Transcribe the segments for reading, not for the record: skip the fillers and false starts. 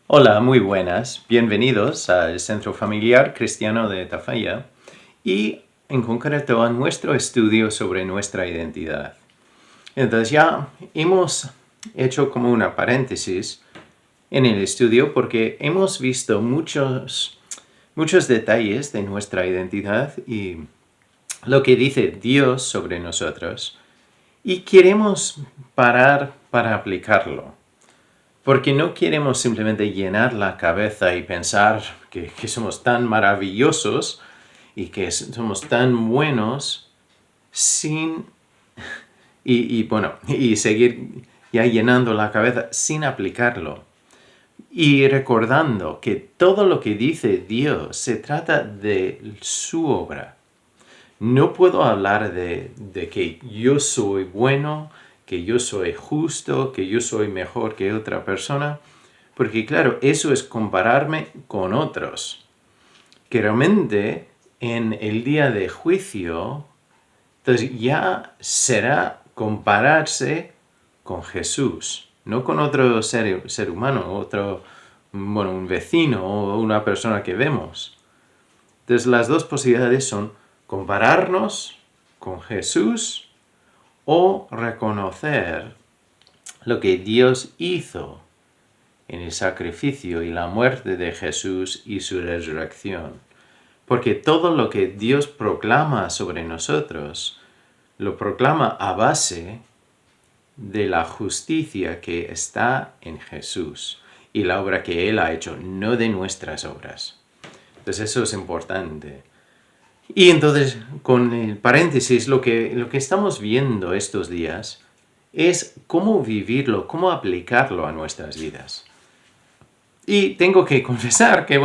Hola, muy buenas. Bienvenidos al Centro Familiar Cristiano de Tafalla y en concreto a nuestro estudio sobre nuestra identidad. Entonces ya hemos hecho como una paréntesis en el estudio porque hemos visto muchos detalles de nuestra identidad y lo que dice Dios sobre nosotros y queremos parar para aplicarlo. Porque no queremos simplemente llenar la cabeza y pensar que somos tan maravillosos y que somos tan buenos sin... y seguir ya llenando la cabeza sin aplicarlo. Y recordando que todo lo que dice Dios se trata de su obra. No puedo hablar de que yo soy bueno, que yo soy justo, que yo soy mejor que otra persona, porque claro, eso es compararme con otros. Que realmente en el día de juicio, entonces ya será compararse con Jesús, no con otro ser humano, un vecino o una persona que vemos. Entonces las dos posibilidades son compararnos con Jesús o reconocer lo que Dios hizo en el sacrificio y la muerte de Jesús y su resurrección. Porque todo lo que Dios proclama sobre nosotros, lo proclama a base de la justicia que está en Jesús y la obra que Él ha hecho, no de nuestras obras. Entonces eso es importante. Y entonces, con el paréntesis, lo que estamos viendo estos días es cómo vivirlo, cómo aplicarlo a nuestras vidas. Y tengo que confesar que,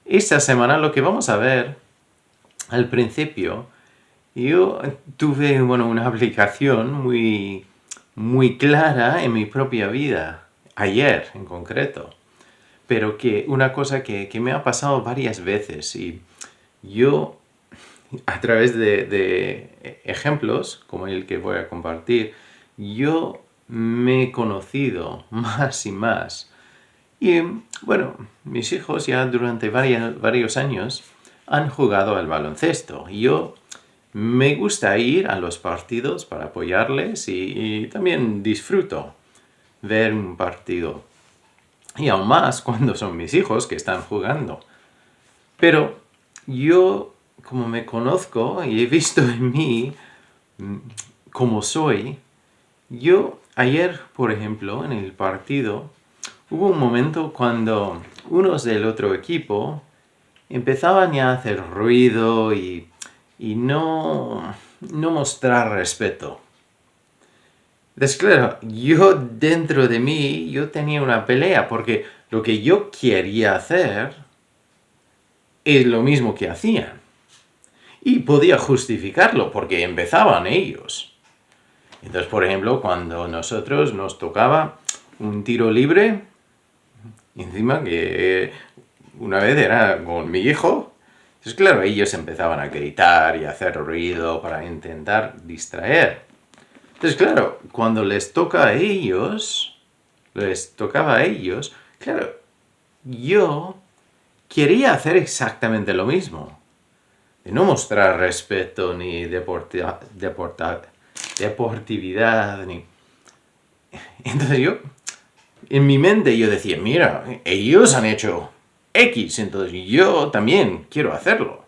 esta semana lo que vamos a ver al principio, yo tuve, una aplicación muy clara en mi propia vida, ayer en concreto. Pero que una cosa que me ha pasado varias veces y yo a través de ejemplos como el que voy a compartir, yo me he conocido más y más. Y mis hijos ya durante varios años han jugado al baloncesto. Y yo me gusta ir a los partidos para apoyarles y también disfruto ver un partido. Y aún más cuando son mis hijos que están jugando. Pero yo, como me conozco y he visto en mí cómo soy, yo ayer, por ejemplo, en el partido, hubo un momento cuando unos del otro equipo empezaban ya a hacer ruido y no mostrar respeto. Entonces, claro, yo dentro de mí, yo tenía una pelea porque lo que yo quería hacer es lo mismo que hacían. Y podía justificarlo porque empezaban ellos. Entonces, por ejemplo, cuando nosotros nos tocaba un tiro libre, encima que una vez era con mi hijo, entonces claro, ellos empezaban a gritar y a hacer ruido para intentar distraer. Entonces, claro, cuando tocaba a ellos, claro, yo quería hacer exactamente lo mismo. De no mostrar respeto ni deportividad, ni... Entonces en mi mente yo decía, mira, ellos han hecho X, entonces yo también quiero hacerlo.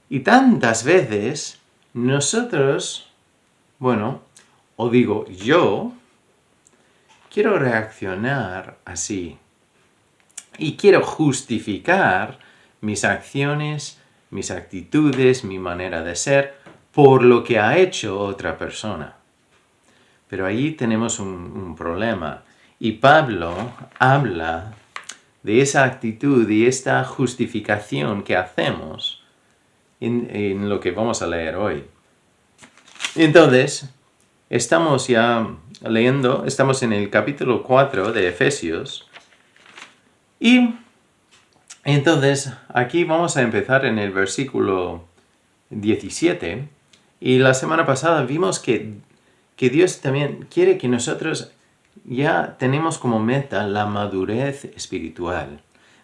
Y tantas veces nosotros, o digo yo, quiero reaccionar así. Y quiero justificar mis acciones, mis actitudes, mi manera de ser, por lo que ha hecho otra persona. Pero ahí tenemos un problema. Y Pablo habla de esa actitud y esta justificación que hacemos en lo que vamos a leer hoy. Entonces, estamos ya leyendo, estamos en el capítulo 4 de Efesios. Y entonces, aquí vamos a empezar en el versículo 17. Y la semana pasada vimos que Dios también quiere que nosotros ya tenemos como meta la madurez espiritual,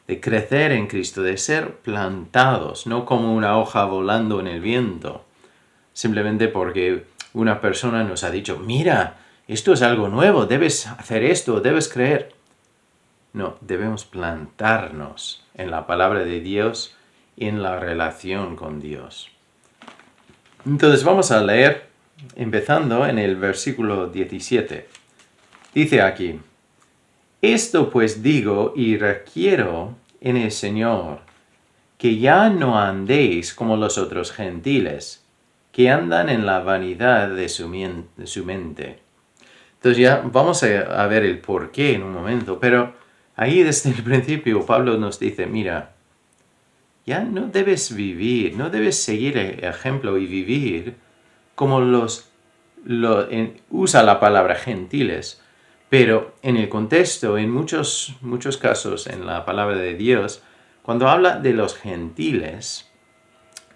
de crecer en Cristo, de ser plantados, no como una hoja volando en el viento, simplemente porque una persona nos ha dicho, mira, esto es algo nuevo, debes hacer esto, debes creer. No, debemos plantarnos en la palabra de Dios y en la relación con Dios. Entonces vamos a leer, empezando en el versículo 17. Dice aquí, esto pues digo y requiero en el Señor, que ya no andéis como los otros gentiles, que andan en la vanidad de su mente. Entonces ya vamos a ver el porqué en un momento, pero ahí desde el principio Pablo nos dice, mira, ya no debes vivir, no debes seguir el ejemplo y vivir como usa la palabra gentiles, pero en el contexto, en muchos casos en la palabra de Dios, cuando habla de los gentiles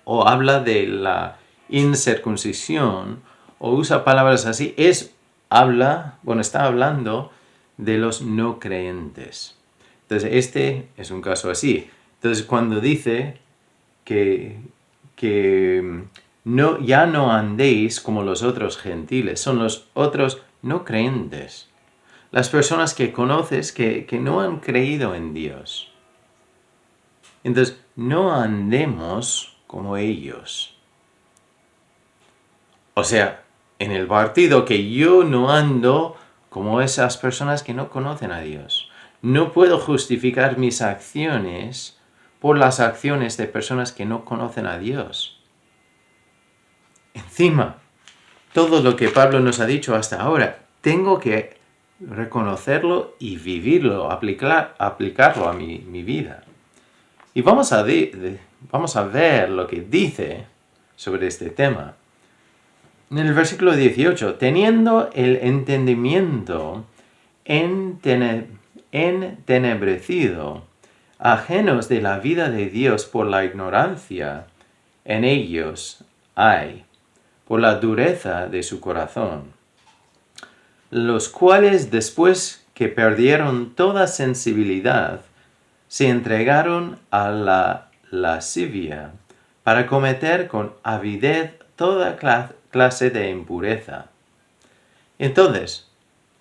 o habla de la incircuncisión o usa palabras así, está hablando de los no creyentes. Entonces, este es un caso así. Entonces, cuando dice que ya no andéis como los otros gentiles, son los otros no creyentes. Las personas que conoces que no han creído en Dios. Entonces, no andemos como ellos. O sea, en el partido que yo no ando como esas personas que no conocen a Dios. No puedo justificar mis acciones por las acciones de personas que no conocen a Dios. Encima, todo lo que Pablo nos ha dicho hasta ahora, tengo que reconocerlo y vivirlo, aplicarlo a mi vida. Y vamos a ver lo que dice sobre este tema. En el versículo 18, teniendo el entendimiento entenebrecido, ajenos de la vida de Dios por la ignorancia en ellos hay, por la dureza de su corazón, los cuales después que perdieron toda sensibilidad, se entregaron a la lascivia para cometer con avidez toda clase de impureza. Entonces,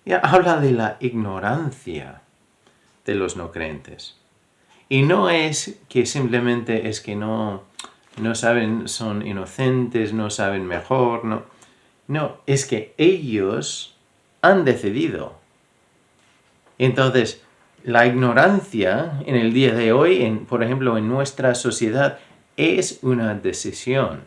ya habla de la ignorancia de los no creyentes. Y no es que simplemente es que no saben, son inocentes, no saben mejor, no. No, es que ellos han decidido. Entonces, la ignorancia en el día de hoy, por ejemplo, en nuestra sociedad, es una decisión.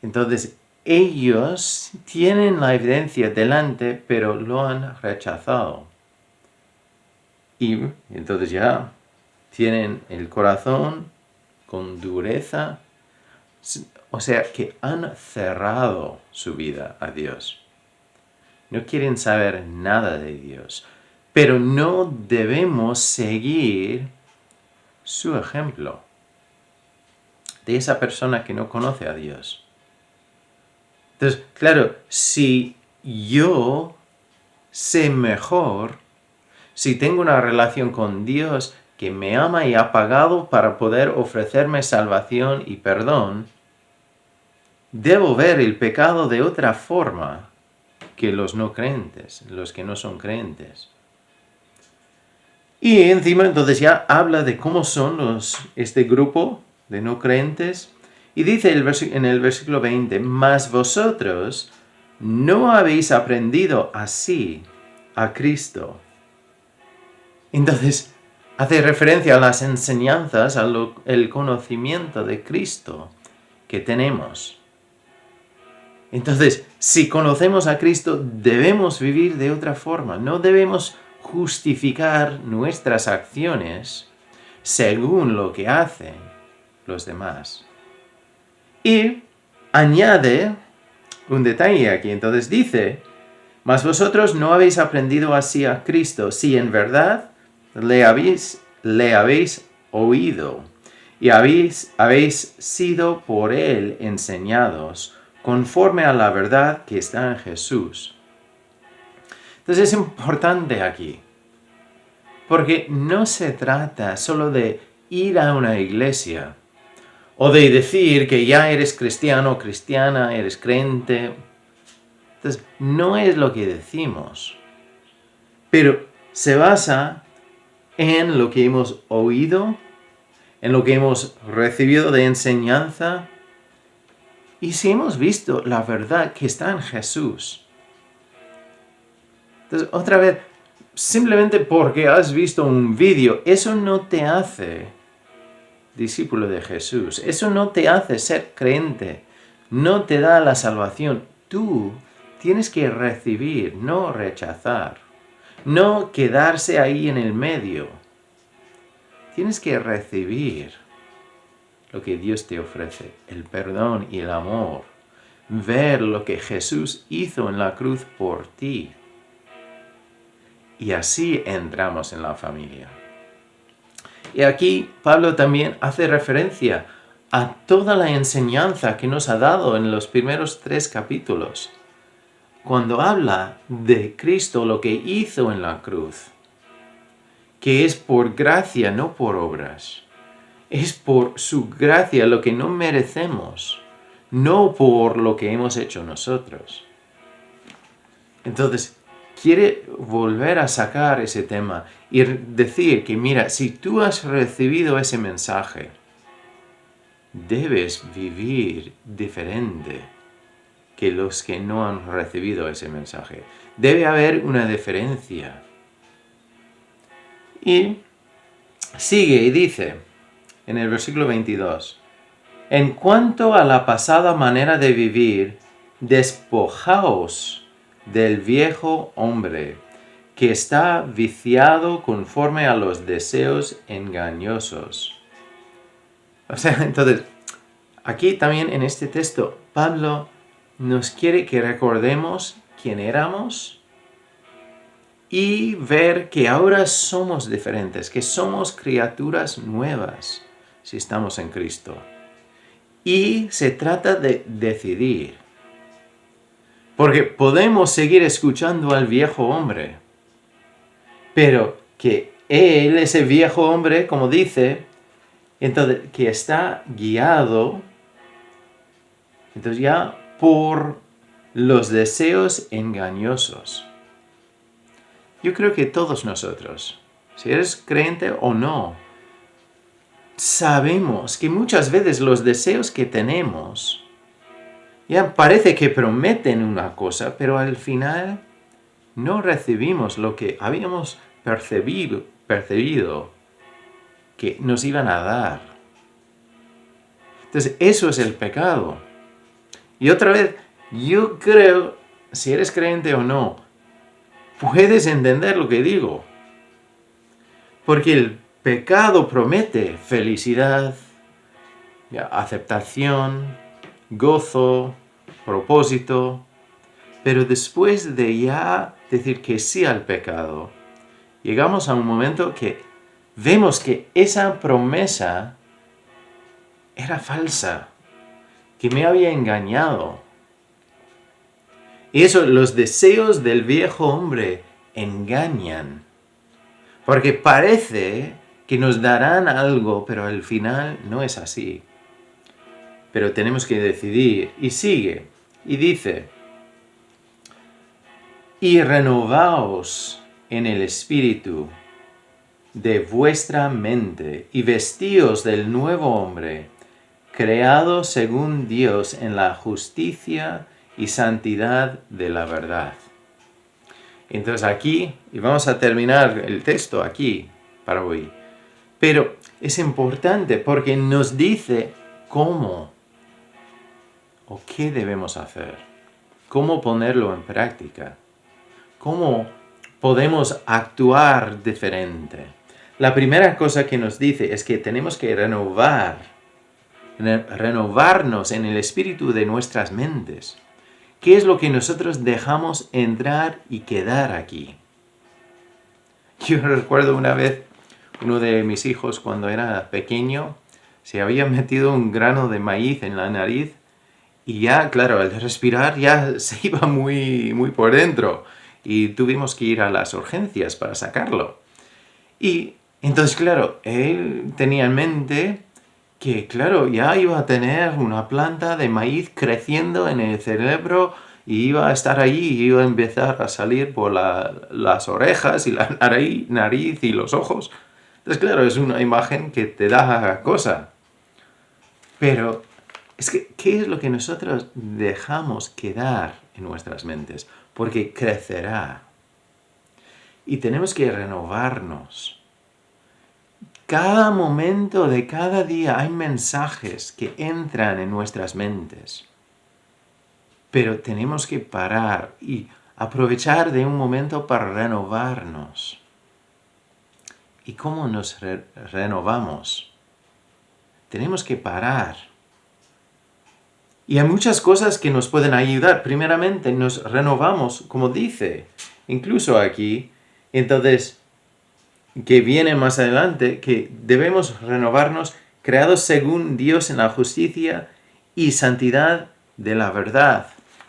Entonces, ellos tienen la evidencia delante, pero lo han rechazado. Y entonces ya tienen el corazón con dureza, o sea que han cerrado su vida a Dios. No quieren saber nada de Dios, pero no debemos seguir su ejemplo de esa persona que no conoce a Dios. Entonces, claro, si yo sé mejor, si tengo una relación con Dios que me ama y ha pagado para poder ofrecerme salvación y perdón, debo ver el pecado de otra forma que los no creyentes, los que no son creyentes. Y encima entonces ya habla de cómo son este grupo de no creyentes. Y dice en el versículo 20, mas vosotros no habéis aprendido así a Cristo. Entonces, hace referencia a las enseñanzas, al conocimiento de Cristo que tenemos. Entonces, si conocemos a Cristo, debemos vivir de otra forma. No debemos justificar nuestras acciones según lo que hacen los demás. Y añade un detalle aquí. Entonces dice, mas vosotros no habéis aprendido así a Cristo, si en verdad le habéis oído y habéis sido por él enseñados, conforme a la verdad que está en Jesús. Entonces es importante aquí, porque no se trata solo de ir a una iglesia o de decir que ya eres cristiano o cristiana, eres creyente. Entonces, no es lo que decimos, pero se basa en lo que hemos oído, en lo que hemos recibido de enseñanza, y si hemos visto la verdad que está en Jesús. Entonces, otra vez, simplemente porque has visto un vídeo, eso no te hace discípulo de Jesús. Eso no te hace ser creyente. No te da la salvación. Tú tienes que recibir, no rechazar. No quedarse ahí en el medio. Tienes que recibir lo que Dios te ofrece, el perdón y el amor. Ver lo que Jesús hizo en la cruz por ti. Y así entramos en la familia. Y aquí Pablo también hace referencia a toda la enseñanza que nos ha dado en los primeros 3 capítulos. Cuando habla de Cristo, lo que hizo en la cruz, que es por gracia, no por obras. Es por su gracia lo que no merecemos, no por lo que hemos hecho nosotros. Entonces, quiere volver a sacar ese tema y decir que, mira, si tú has recibido ese mensaje, debes vivir diferente que los que no han recibido ese mensaje. Debe haber una diferencia. Y sigue y dice en el versículo 22, en cuanto a la pasada manera de vivir, despojaos del viejo hombre, que está viciado conforme a los deseos engañosos. O sea, entonces, aquí también en este texto, Pablo nos quiere que recordemos quién éramos y ver que ahora somos diferentes, que somos criaturas nuevas si estamos en Cristo. Y se trata de decidir. Porque podemos seguir escuchando al viejo hombre, pero que él, ese viejo hombre, como dice, entonces que está guiado, entonces ya por los deseos engañosos. Yo creo que todos nosotros, si eres creyente o no, sabemos que muchas veces los deseos que tenemos ya parece que prometen una cosa, pero al final no recibimos lo que habíamos percibido que nos iban a dar. Entonces, eso es el pecado. Y otra vez, yo creo, si eres creyente o no, puedes entender lo que digo. Porque el pecado promete felicidad, aceptación, gozo, propósito, pero después de ya decir que sí al pecado, llegamos a un momento que vemos que esa promesa era falsa, que me había engañado. Y eso, los deseos del viejo hombre engañan, porque parece que nos darán algo, pero al final no es así. Pero tenemos que decidir. Y sigue, y dice, y renovaos en el espíritu de vuestra mente, y vestíos del nuevo hombre, creado según Dios en la justicia y santidad de la verdad. Entonces aquí, y vamos a terminar el texto aquí para hoy, pero es importante porque nos dice cómo o qué debemos hacer, cómo ponerlo en práctica, cómo podemos actuar diferente. La primera cosa que nos dice es que tenemos que renovarnos en el espíritu de nuestras mentes. ¿Qué es lo que nosotros dejamos entrar y quedar aquí? Yo recuerdo una vez, uno de mis hijos cuando era pequeño, se había metido un grano de maíz en la nariz y ya, claro, al respirar ya se iba muy, muy por dentro. y tuvimos que ir a las urgencias para sacarlo. Y entonces, claro, él tenía en mente que, claro, ya iba a tener una planta de maíz creciendo en el cerebro y iba a estar ahí y iba a empezar a salir por las orejas y la nariz y los ojos. Entonces, claro, es una imagen que te da cosa. Pero es que, ¿qué es lo que nosotros dejamos quedar en nuestras mentes? Porque crecerá. Y tenemos que renovarnos. Cada momento de cada día hay mensajes que entran en nuestras mentes. Pero tenemos que parar y aprovechar de un momento para renovarnos. ¿Y cómo nos renovamos? Tenemos que parar. Y hay muchas cosas que nos pueden ayudar. Primeramente, nos renovamos, como dice, incluso aquí. Entonces, que viene más adelante, que debemos renovarnos, creados según Dios en la justicia y santidad de la verdad.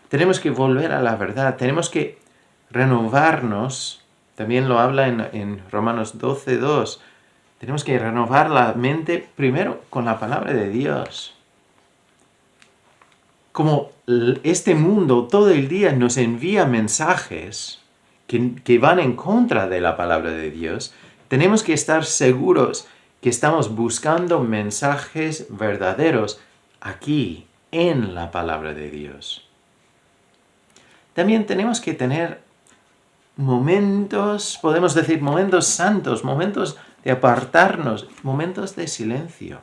Tenemos que volver a la verdad, tenemos que renovarnos. También lo habla en Romanos 12:2. Tenemos que renovar la mente primero con la palabra de Dios. Como este mundo todo el día nos envía mensajes que van en contra de la palabra de Dios, tenemos que estar seguros que estamos buscando mensajes verdaderos aquí, en la palabra de Dios. También tenemos que tener momentos, podemos decir, momentos santos, momentos de apartarnos, momentos de silencio.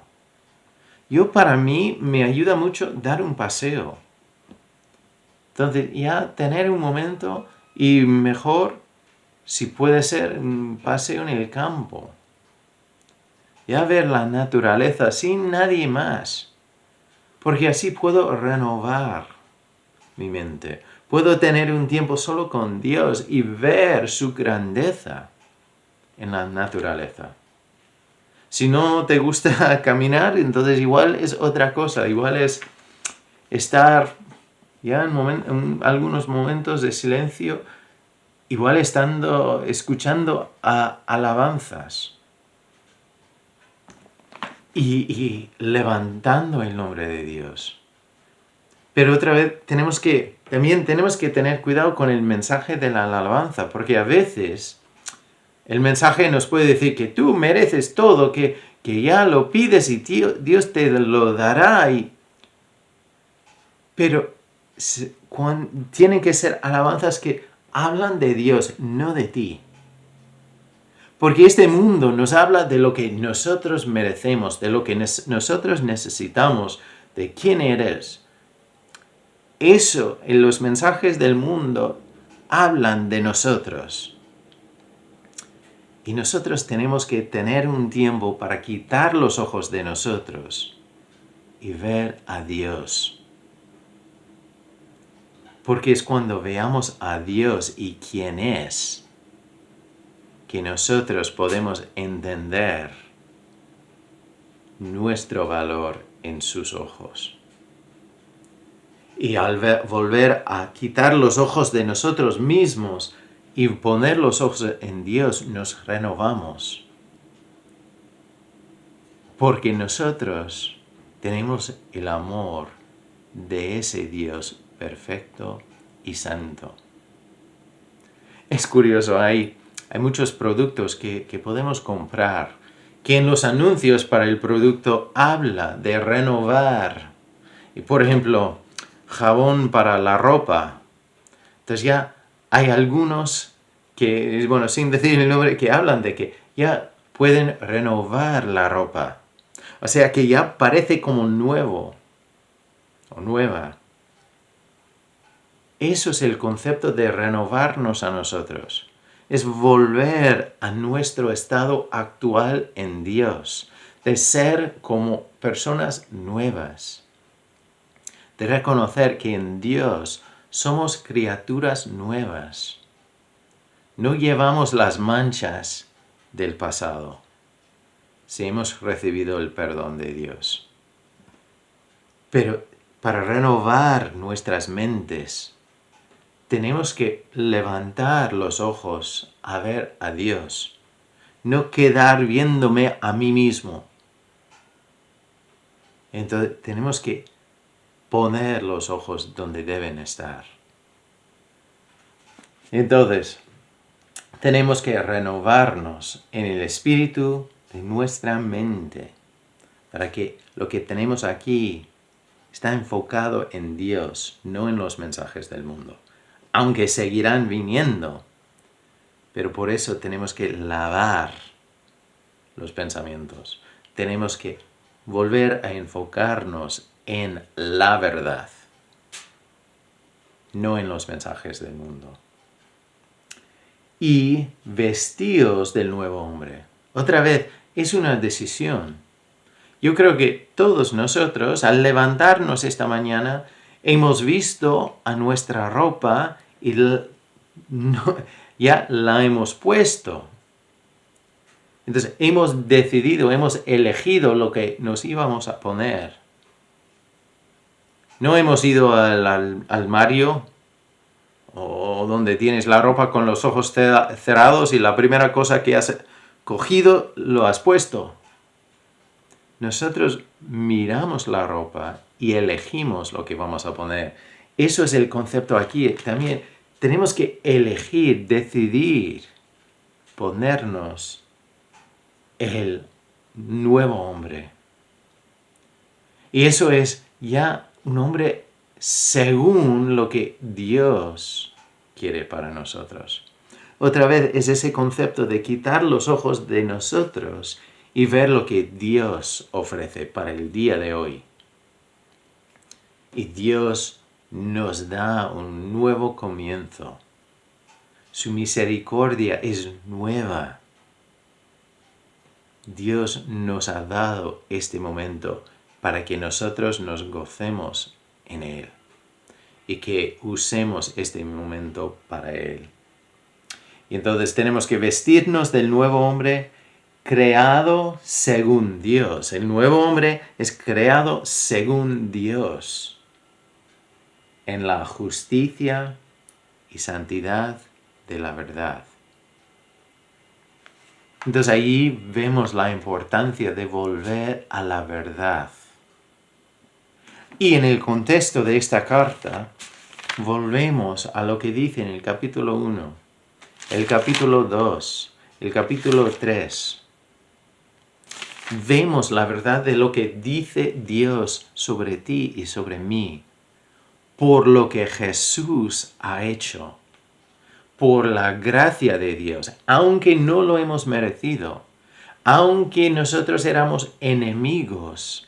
Para mí, me ayuda mucho dar un paseo. Entonces, ya tener un momento y mejor, si puede ser, un paseo en el campo. Ya ver la naturaleza sin nadie más. Porque así puedo renovar mi mente. Puedo tener un tiempo solo con Dios y ver su grandeza en la naturaleza. Si no te gusta caminar, entonces igual es otra cosa. Igual es estar ya en algunos momentos de silencio, igual escuchando alabanzas y levantando el nombre de Dios. Pero otra vez también tenemos que tener cuidado con el mensaje de la alabanza, porque a veces el mensaje nos puede decir que tú mereces todo, que ya lo pides y Dios te lo dará. Pero tienen que ser alabanzas que hablan de Dios, no de ti. Porque este mundo nos habla de lo que nosotros merecemos, de lo que nosotros necesitamos, de quién eres. Eso, en los mensajes del mundo, hablan de nosotros. Y nosotros tenemos que tener un tiempo para quitar los ojos de nosotros y ver a Dios. Porque es cuando veamos a Dios y quién es, que nosotros podemos entender nuestro valor en sus ojos. Y al volver a quitar los ojos de nosotros mismos y poner los ojos en Dios, nos renovamos. Porque nosotros tenemos el amor de ese Dios perfecto y santo. Es curioso, hay muchos productos que podemos comprar, que en los anuncios para el producto habla de renovar. Y por ejemplo, jabón para la ropa. Entonces ya hay algunos que, sin decir el nombre, que hablan de que ya pueden renovar la ropa. O sea que ya parece como nuevo o nueva. Eso es el concepto de renovarnos a nosotros. Es volver a nuestro estado actual en Dios, de ser como personas nuevas, de reconocer que en Dios somos criaturas nuevas. No llevamos las manchas del pasado, si hemos recibido el perdón de Dios. Pero para renovar nuestras mentes, tenemos que levantar los ojos a ver a Dios, no quedar viéndome a mí mismo. Entonces tenemos que poner los ojos donde deben estar. Entonces, tenemos que renovarnos en el espíritu de nuestra mente, para que lo que tenemos aquí está enfocado en Dios, no en los mensajes del mundo. Aunque seguirán viniendo, pero por eso tenemos que lavar los pensamientos. Tenemos que volver a enfocarnos en la verdad, no en los mensajes del mundo. Y vestíos del nuevo hombre. Otra vez, es una decisión. Yo creo que todos nosotros, al levantarnos esta mañana, hemos visto a nuestra ropa y ya la hemos puesto. Entonces, hemos decidido, hemos elegido lo que nos íbamos a poner. No hemos ido al armario o donde tienes la ropa con los ojos cerrados y la primera cosa que has cogido lo has puesto. Nosotros miramos la ropa y elegimos lo que vamos a poner. Eso es el concepto aquí. También tenemos que elegir, decidir, ponernos el nuevo hombre. Y eso es ya un hombre según lo que Dios quiere para nosotros. Otra vez es ese concepto de quitar los ojos de nosotros y ver lo que Dios ofrece para el día de hoy. Y Dios nos da un nuevo comienzo. Su misericordia es nueva. Dios nos ha dado este momento para que nosotros nos gocemos en Él y que usemos este momento para Él. Y entonces tenemos que vestirnos del nuevo hombre creado según Dios. El nuevo hombre es creado según Dios en la justicia y santidad de la verdad. Entonces ahí vemos la importancia de volver a la verdad. Y en el contexto de esta carta, volvemos a lo que dice en el capítulo 1, el capítulo 2, el capítulo 3. Vemos la verdad de lo que dice Dios sobre ti y sobre mí, por lo que Jesús ha hecho, por la gracia de Dios, aunque no lo hemos merecido, aunque nosotros éramos enemigos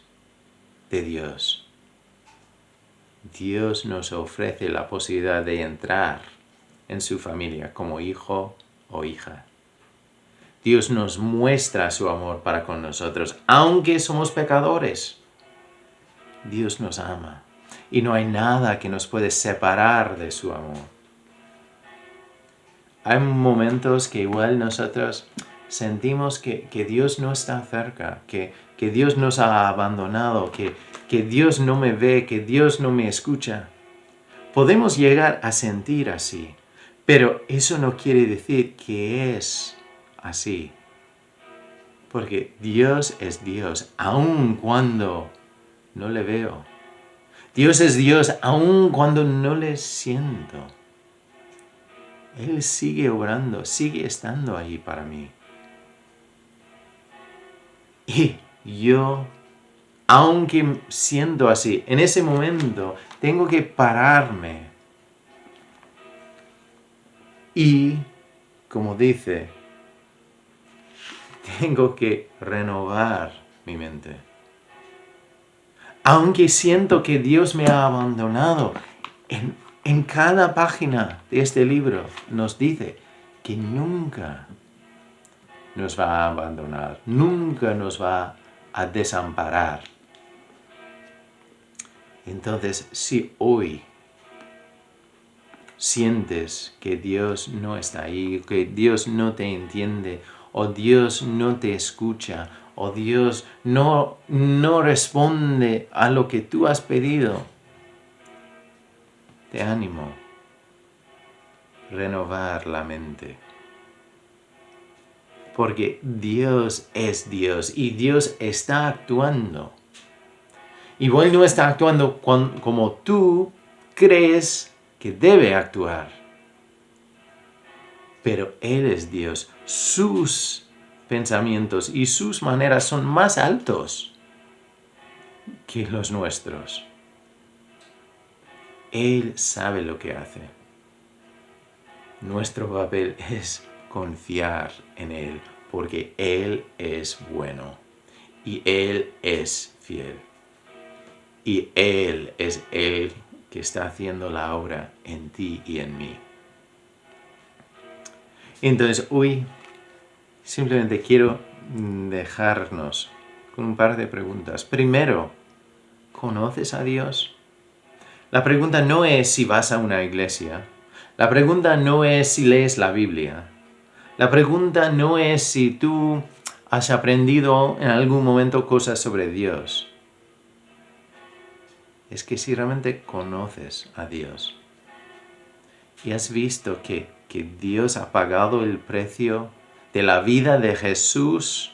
de Dios. Dios nos ofrece la posibilidad de entrar en su familia como hijo o hija. Dios nos muestra su amor para con nosotros, aunque somos pecadores. Dios nos ama y no hay nada que nos puede separar de su amor. Hay momentos que igual nosotros sentimos que Dios no está cerca, que Dios nos ha abandonado, que Dios no me ve, que Dios no me escucha. Podemos llegar a sentir así, pero eso no quiere decir que es así. Porque Dios es Dios, aun cuando no le veo. Dios es Dios, aun cuando no le siento. Él sigue obrando, sigue estando ahí para mí. Y yo, aunque siento así, en ese momento tengo que pararme. Y, como dice, tengo que renovar mi mente. Aunque siento que Dios me ha abandonado, en cada página de este libro nos dice que nunca nos va a abandonar, nunca nos va a desamparar. Entonces, si hoy sientes que Dios no está ahí, que Dios no te entiende, o Dios no te escucha, o Dios no responde a lo que tú has pedido, te animo. renovar la mente. Porque Dios es Dios y Dios está actuando. Igual no está actuando como tú crees que debe actuar. Pero Él es Dios. Sus pensamientos y sus maneras son más altos que los nuestros. Él sabe lo que hace. Nuestro papel es confiar en Él, porque Él es bueno y Él es fiel. Y Él es el que está haciendo la obra en ti y en mí. Entonces, hoy simplemente quiero dejarnos con un par de preguntas. Primero, ¿conoces a Dios? La pregunta no es si vas a una iglesia. La pregunta no es si lees la Biblia. La pregunta no es si tú has aprendido en algún momento cosas sobre Dios. Es que si realmente conoces a Dios y has visto que Dios ha pagado el precio de la vida de Jesús,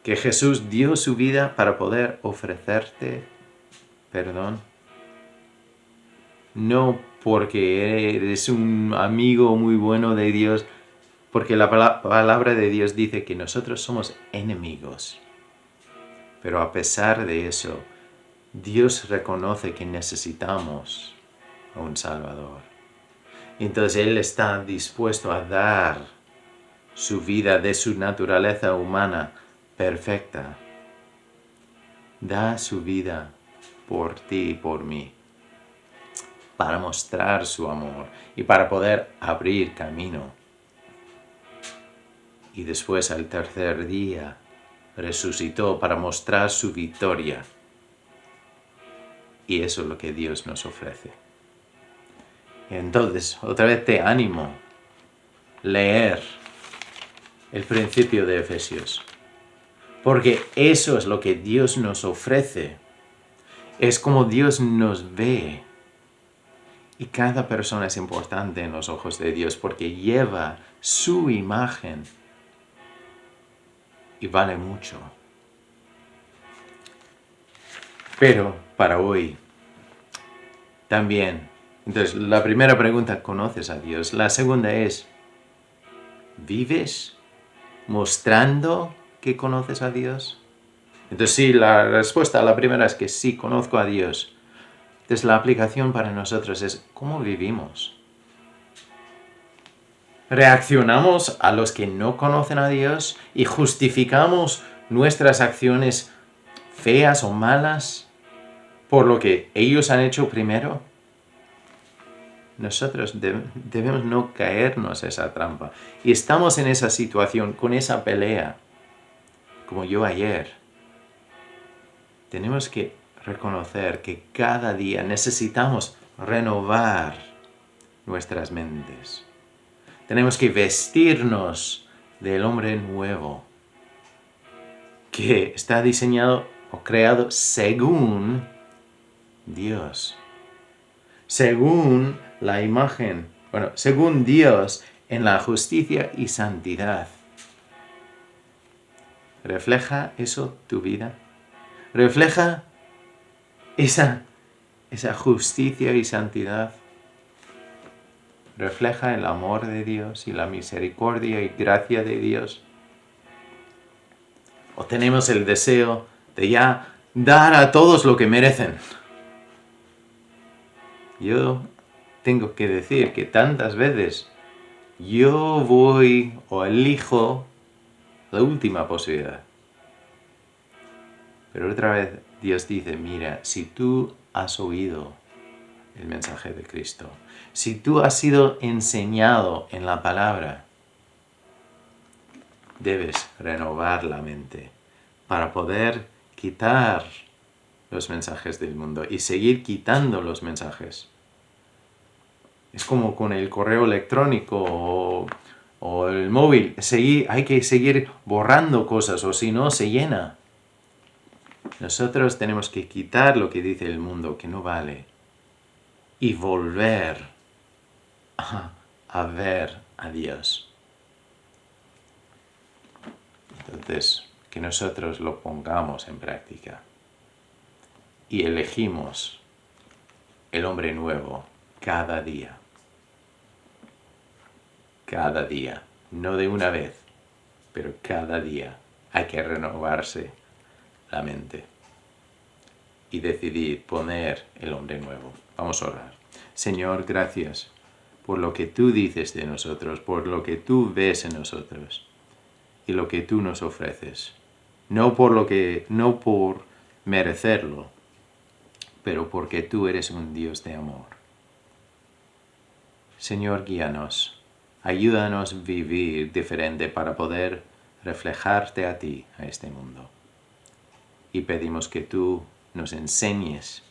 que Jesús dio su vida para poder ofrecerte perdón, no porque eres un amigo muy bueno de Dios, porque la palabra de Dios dice que nosotros somos enemigos. Pero a pesar de eso, Dios reconoce que necesitamos a un Salvador. Entonces Él está dispuesto a dar su vida de su naturaleza humana perfecta. Da su vida por ti y por mí, para mostrar su amor y para poder abrir camino. Y después al tercer día resucitó para mostrar su victoria. Y eso es lo que Dios nos ofrece. Entonces, otra vez te animo a leer el principio de Efesios. Porque eso es lo que Dios nos ofrece. Es como Dios nos ve. Y cada persona es importante en los ojos de Dios porque lleva su imagen. Y vale mucho. Pero para hoy también. Entonces, la primera pregunta, ¿conoces a Dios? La segunda es, ¿vives mostrando que conoces a Dios? Entonces, sí, la respuesta a la primera es que sí, conozco a Dios. Entonces, la aplicación para nosotros es, ¿cómo vivimos? ¿Reaccionamos a los que no conocen a Dios y justificamos nuestras acciones feas o malas por lo que ellos han hecho primero? Nosotros debemos no caernos a esa trampa. Y estamos en esa situación, con esa pelea, como yo ayer. Tenemos que reconocer que cada día necesitamos renovar nuestras mentes. Tenemos que vestirnos del hombre nuevo, que está diseñado o creado según Dios. Según la imagen, según Dios en la justicia y santidad. ¿Refleja eso tu vida? ¿Refleja esa justicia y santidad? ¿Refleja el amor de Dios y la misericordia y gracia de Dios? ¿O tenemos el deseo de ya dar a todos lo que merecen? Yo tengo que decir que tantas veces yo voy o elijo la última posibilidad. Pero otra vez Dios dice, mira, si tú has oído el mensaje de Cristo, si tú has sido enseñado en la palabra, debes renovar la mente para poder quitar los mensajes del mundo y seguir quitando los mensajes. Es como con el correo electrónico o el móvil. Hay que seguir borrando cosas o si no se llena. Nosotros tenemos que quitar lo que dice el mundo que no vale y volver a a ver a Dios. Entonces, que nosotros lo pongamos en práctica y elegimos el hombre nuevo cada día. Cada día, no de una vez, pero cada día hay que renovarse la mente y decidir poner el hombre nuevo. Vamos a orar. Señor, gracias por lo que tú dices de nosotros, por lo que tú ves en nosotros y lo que tú nos ofreces. No por merecerlo, pero porque tú eres un Dios de amor. Señor, guíanos. Ayúdanos a vivir diferente para poder reflejarte a ti, a este mundo. Y pedimos que tú nos enseñes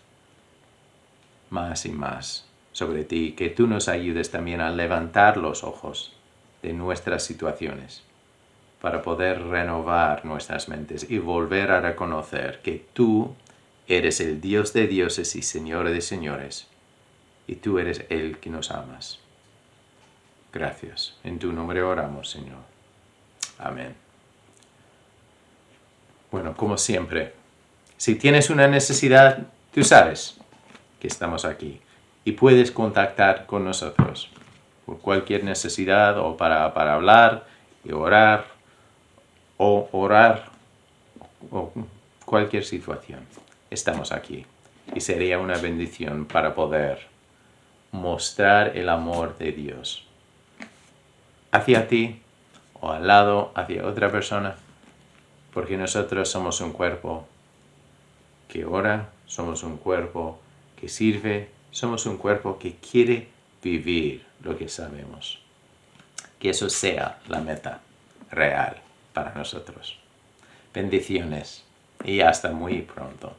más y más sobre ti, que tú nos ayudes también a levantar los ojos de nuestras situaciones para poder renovar nuestras mentes y volver a reconocer que tú eres el Dios de dioses y Señor de señores, y tú eres el que nos amas. Gracias. En tu nombre oramos, Señor. Amén. Bueno, como siempre, si tienes una necesidad, tú sabes que estamos aquí y puedes contactar con nosotros por cualquier necesidad o para hablar y orar o cualquier situación. Estamos aquí y sería una bendición para poder mostrar el amor de Dios hacia ti o al lado, hacia otra persona, porque nosotros somos un cuerpo que ora, somos un cuerpo que sirve, somos un cuerpo que quiere vivir lo que sabemos. Que eso sea la meta real para nosotros. Bendiciones y hasta muy pronto.